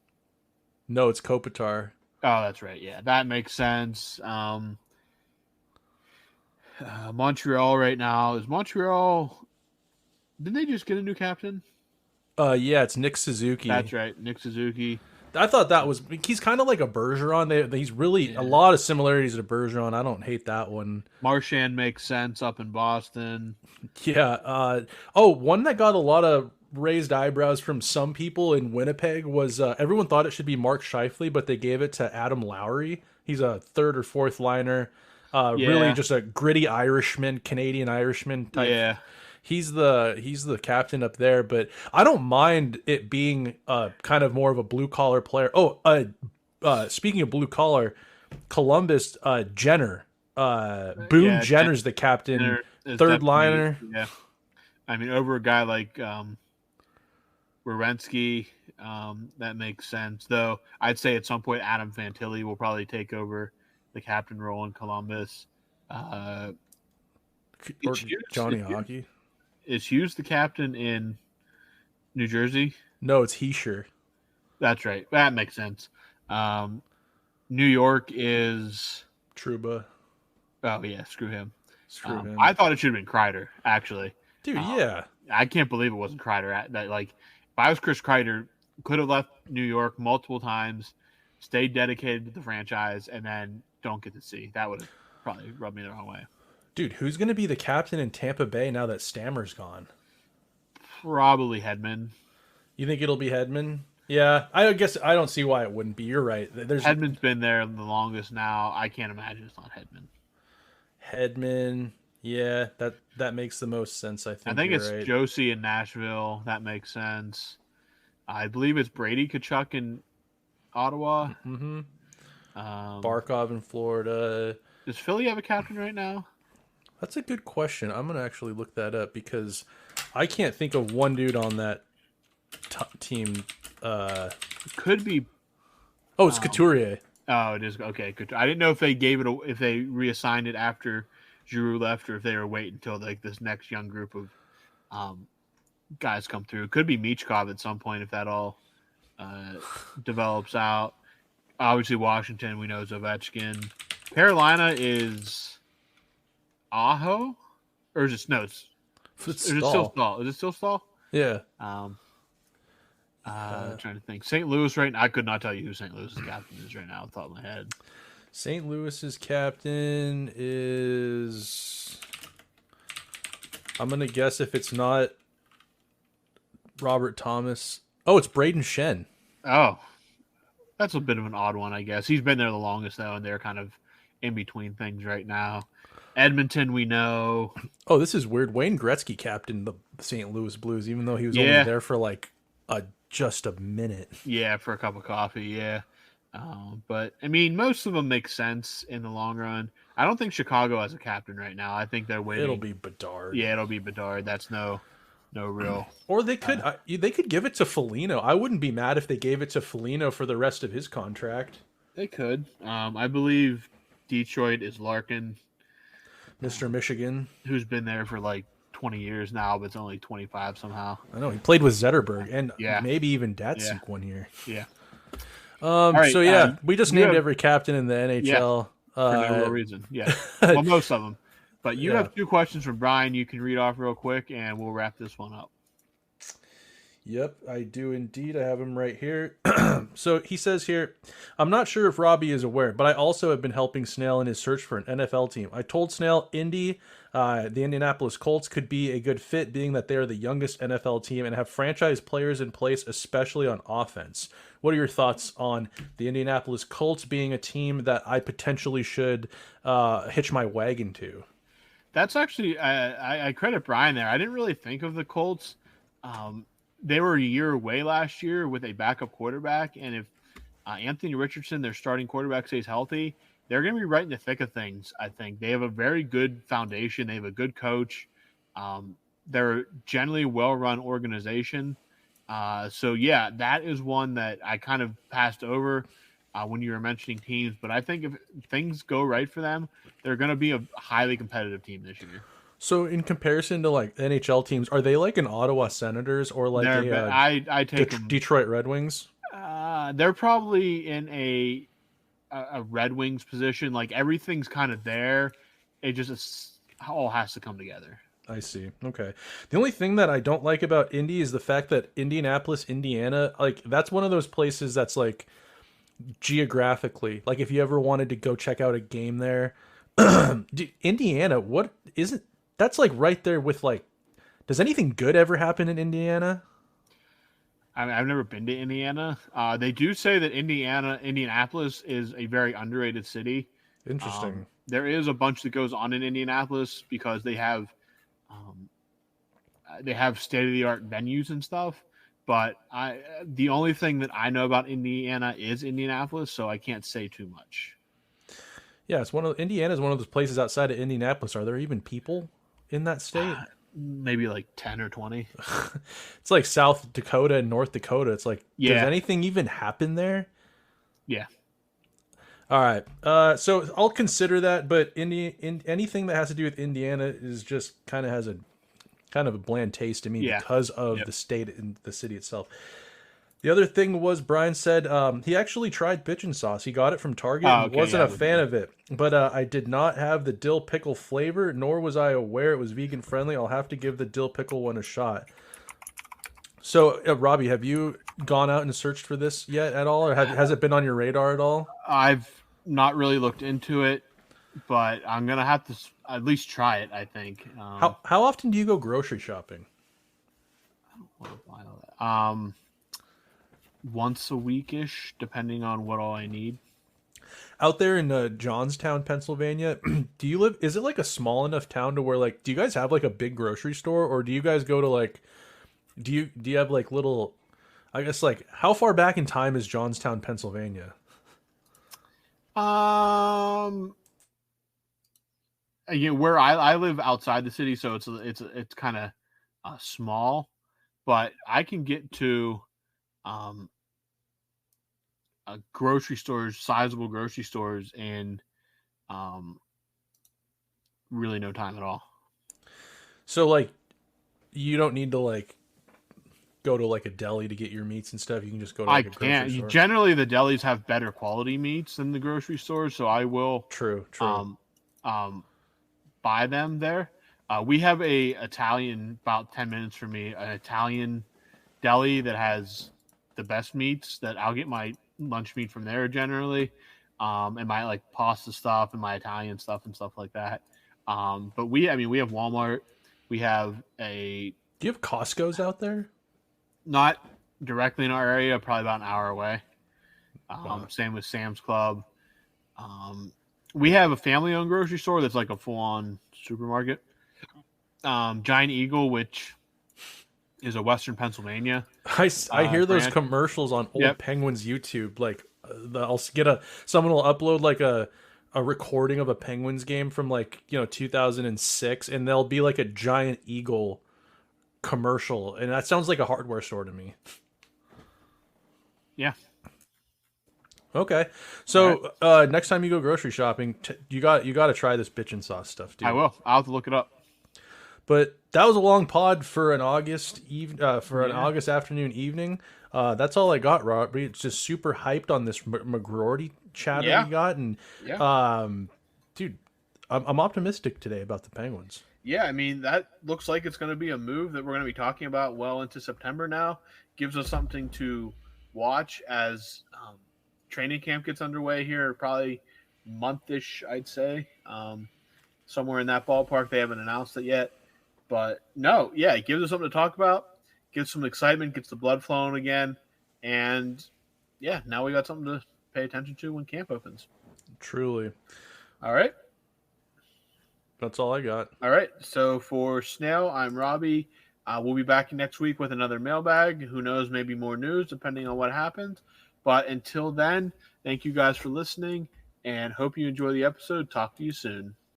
C: No, it's Kopitar.
B: Oh, that's right. Yeah, that makes sense. Montreal right now. Is Montreal... Didn't they just get a new captain?
C: Yeah, it's Nick Suzuki.
B: That's right. Nick Suzuki.
C: I thought that was... He's kind of like a Bergeron. He's really... A lot of similarities to Bergeron. I don't hate that one.
B: Marchand makes sense up in Boston.
C: Yeah. One that got a lot of raised eyebrows from some people in Winnipeg was everyone thought it should be Mark Scheifele, but they gave it to Adam Lowry. He's a third or fourth liner. Really just a gritty Irishman, Canadian Irishman type.
B: Yeah.
C: He's the captain up there, but I don't mind it being kind of more of a blue collar player. Speaking of blue collar, Columbus Jenner, Boone Jenner's the captain, third liner.
B: Yeah, I mean over a guy like Werenski, that makes sense. Though I'd say at some point Adam Fantilli will probably take over the captain role in Columbus.
C: Or Johnny Hockey.
B: Is Hughes the captain in New Jersey?
C: No, it's Heischer.
B: That's right. That makes sense. New York is
C: Truba.
B: Oh yeah, screw him.
C: Him.
B: I thought it should have been Kreider, actually.
C: Dude, yeah.
B: I can't believe it wasn't Kreider. If I was Chris Kreider, could have left New York multiple times, stayed dedicated to the franchise, and then don't get to see. That would have probably rubbed me the wrong way.
C: Dude, who's going to be the captain in Tampa Bay now that Stammer's gone?
B: Probably Hedman.
C: You think it'll be Hedman? Yeah, I guess I don't see why it wouldn't be. You're right.
B: Hedman's been there the longest now. I can't imagine it's not Hedman.
C: Hedman, yeah, that makes the most sense. I think
B: it's
C: right.
B: Josie in Nashville. That makes sense. I believe it's Brady Tkachuk in Ottawa.
C: Mm-hmm. Barkov in Florida.
B: Does Philly have a captain right now?
C: That's a good question. I'm gonna actually look that up because I can't think of one dude on that team.
B: Could be.
C: Oh, it's Couturier.
B: Oh, it is okay. I didn't know if they if they reassigned it after Giroux left, or if they were waiting until this next young group of guys come through. It could be Michkov at some point if that all develops out. Obviously, Washington, we know, is Ovechkin. Carolina is Aho, or is it Snow? Is it still Stahl? Is it still Stahl?
C: Yeah.
B: Trying to think. St. Louis right now. I could not tell you who St. Louis's captain is right now off the top of my head.
C: St. Louis's captain is... I'm going to guess if it's not Robert Thomas. Oh, it's Braden Shen.
B: Oh. That's a bit of an odd one, I guess. He's been there the longest, though, and they're kind of in between things right now. Edmonton, we know.
C: Oh, this is weird. Wayne Gretzky captained the St. Louis Blues, even though he was only there for just a minute.
B: Yeah, for a cup of coffee, yeah. But, I mean, most of them make sense in the long run. I don't think Chicago has a captain right now. I think they're waiting.
C: It'll be Bedard.
B: Yeah, it'll be Bedard. That's no real.
C: Or they could give it to Foligno. I wouldn't be mad if they gave it to Foligno for the rest of his contract.
B: They could. I believe Detroit is Larkin.
C: Mr. Michigan.
B: Who's been there for 20 years now, but it's only 25 somehow.
C: I know. He played with Zetterberg and maybe even Datsuk 1 year.
B: Yeah.
C: Right, we just named every captain in the NHL.
B: For no real reason. Yeah. Well, most of them. But you have 2 questions from Brian you can read off real quick, and we'll wrap this one up.
C: Yep, I do indeed. I have him right here. So he says here, I'm not sure if Robbie is aware, but I also have been helping Snail in his search for an NFL team. I told Snail the Indianapolis Colts could be a good fit, being that they are the youngest NFL team and have franchise players in place, especially on offense. What are your thoughts on the Indianapolis Colts being a team that I potentially should hitch my wagon to?
B: That's actually, I credit Brian there. I didn't really think of the Colts. They were a year away last year with a backup quarterback, and if Anthony Richardson, their starting quarterback, stays healthy, they're going to be right in the thick of things, I think. They have a very good foundation. They have a good coach. They're generally a well-run organization. So, yeah, that is one that I kind of passed over. when you were mentioning teams. But I think if things go right for them, they're going to be a highly competitive team this year.
C: So in comparison to like NHL teams, are they like an Ottawa Senators or like
B: I take them,
C: Detroit Red Wings?
B: they're probably in a Red Wings position. Like everything's kind of there. It just all has to come together.
C: I see. Okay. The only thing that I don't like about Indy is the fact that Indianapolis, Indiana, like that's one of those places that's like geographically, like if you ever wanted to go check out a game there, Indiana, what isn't that's like right there with like, does anything good ever happen in Indiana?
B: I mean, I've never been to Indiana. They do say that Indianapolis is a very underrated city.
C: Interesting.
B: There is a bunch that goes on in Indianapolis because they have state-of-the-art venues and stuff. But the only thing that I know about Indiana is Indianapolis, so I can't say too much.
C: Yeah, Indiana is one of those places outside of Indianapolis. Are there even people in that state?
B: Maybe like 10 or 20.
C: It's like South Dakota and North Dakota. It's like,
B: yeah.
C: Does anything even happen there?
B: Yeah.
C: All right. So I'll consider that, but anything that has to do with Indiana is just kind of has a bland taste to me because of the state and the city itself. The other thing was Brian said he actually tried bitchin' sauce. He got it from Target and wasn't a fan of it. But I did not have the dill pickle flavor, nor was I aware it was vegan friendly. I'll have to give the dill pickle one a shot. So, Robbie, have you gone out and searched for this yet at all? Or has it been on your radar at all?
B: I've not really looked into it, but I'm going to have to at least try it, I think.
C: How often do you go grocery shopping?
B: I don't want to buy all that. Once a week-ish, depending on what all I need.
C: Out there in Johnstown, Pennsylvania, do you live? Is it like a small enough town to where like, do you guys have like a big grocery store, or do you guys go to like, do you have like little? I guess like how far back in time is Johnstown, Pennsylvania?
B: Again, where I live outside the city, so it's kind of small, but I can get to grocery stores, sizable grocery stores, in really no time at all.
C: So like, you don't need to like go to like a deli to get your meats and stuff. You can just go to like a grocery store.
B: Generally, the delis have better quality meats than the grocery stores, so I will
C: true
B: buy them there. We have a Italian about 10 minutes from me, an Italian deli that has the best meats. That I'll get my lunch meat from there generally, and my like pasta stuff and my Italian stuff and stuff like that. But we have Walmart. We have
C: Do you have Costco's out there?
B: Not directly in our area, probably about an hour away.
C: Wow.
B: Same with Sam's Club. We have a family-owned grocery store that's like a full-on supermarket. Giant Eagle, which is a Western Pennsylvania.
C: I hear those commercials on Old Penguins YouTube. Like, I'll get someone will upload like a recording of a Penguins game from like 2006, and there'll be like a Giant Eagle commercial, and that sounds like a hardware store to me.
B: Yeah.
C: Okay, so next time you go grocery shopping, you got to try this bitchin' sauce stuff, dude.
B: I will. I'll have to look it up.
C: But that was a long pod for an August August afternoon evening. That's all I got, Rob. It's just super hyped on this McGroarty chatter we got, and dude, I'm optimistic today about the Penguins.
B: Yeah, I mean, that looks like it's going to be a move that we're going to be talking about well into September now. Gives us something to watch as training camp gets underway here, probably month-ish, I'd say. Somewhere in that ballpark. They haven't announced it yet. But, no, yeah, it gives us something to talk about, gives some excitement, gets the blood flowing again. And, yeah, now we got something to pay attention to when camp opens.
C: Truly.
B: All right.
C: That's all I got.
B: All right. So for Snail, I'm Robbie. We'll be back next week with another mailbag. Who knows, maybe more news depending on what happens. But until then, thank you guys for listening and hope you enjoy the episode. Talk to you soon.